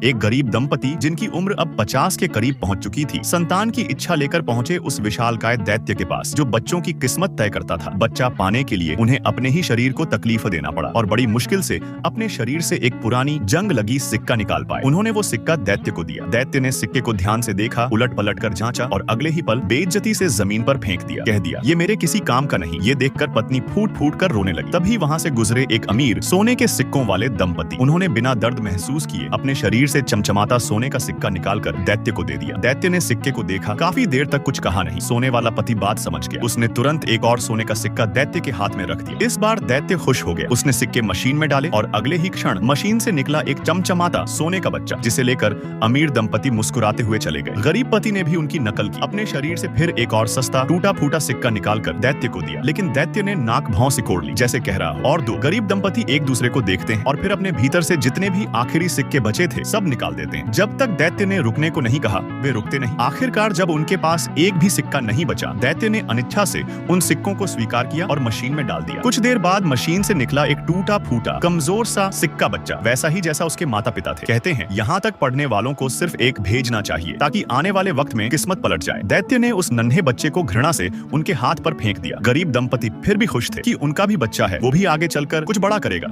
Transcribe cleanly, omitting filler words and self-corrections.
एक गरीब दंपति जिनकी उम्र अब 50 के करीब पहुंच चुकी थी, संतान की इच्छा लेकर पहुंचे उस विशालकाय दैत्य के पास जो बच्चों की किस्मत तय करता था। बच्चा पाने के लिए उन्हें अपने ही शरीर को तकलीफ देना पड़ा और बड़ी मुश्किल से अपने शरीर से एक पुरानी जंग लगी सिक्का निकाल पाए। उन्होंने वो सिक्का दैत्य को दिया। दैत्य ने सिक्के को ध्यान से देखा, उलट पलट कर जांचा और अगले ही पल बेइज्जती से जमीन पर फेंक दिया। कह दिया, ये मेरे किसी काम का नहीं। ये देखकर पत्नी फूट फूट कर रोने लगी। तभी वहाँ से गुजरे एक अमीर सोने के सिक्कों वाले दंपति। उन्होंने बिना दर्द महसूस किए अपने शरीर से चमचमाता सोने का सिक्का निकालकर दैत्य को दे दिया। दैत्य ने सिक्के को देखा, काफी देर तक कुछ कहा नहीं। सोने वाला पति बात समझ गया। उसने तुरंत एक और सोने का सिक्का दैत्य के हाथ में रख दिया। इस बार दैत्य खुश हो गया। उसने सिक्के मशीन में डाले और अगले ही क्षण मशीन से निकला एक चमचमाता सोने का बच्चा, जिसे लेकर अमीर दंपति मुस्कुराते हुए चले गए। गरीब पति ने भी उनकी नकल की। अपने शरीर से फिर एक और सस्ता टूटा फूटा सिक्का निकालकर दैत्य को दिया, लेकिन दैत्य ने नाक भौं सिकोड़ ली, जैसे कह रहा हो। और दो गरीब दंपति एक दूसरे को देखते हैं और फिर अपने भीतर से जितने भी आखिरी सिक्के बचे थे सब निकाल देते हैं। जब तक दैत्य ने रुकने को नहीं कहा, वे रुकते नहीं। आखिरकार जब उनके पास एक भी सिक्का नहीं बचा, दैत्य ने अनिच्छा से उन सिक्कों को स्वीकार किया और मशीन में डाल दिया। कुछ देर बाद मशीन से निकला एक टूटा फूटा कमजोर सा सिक्का बच्चा, वैसा ही जैसा उसके माता पिता थे। कहते हैं, यहाँ तक पढ़ने वालों को सिर्फ एक भेजना चाहिए ताकि आने वाले वक्त में किस्मत पलट जाए। दैत्य ने उस नन्हे बच्चे को घृणा से उनके हाथ पर फेंक दिया। गरीब दंपति फिर भी खुश थे कि उनका भी बच्चा है, वो भी आगे चलकर कुछ बड़ा करेगा।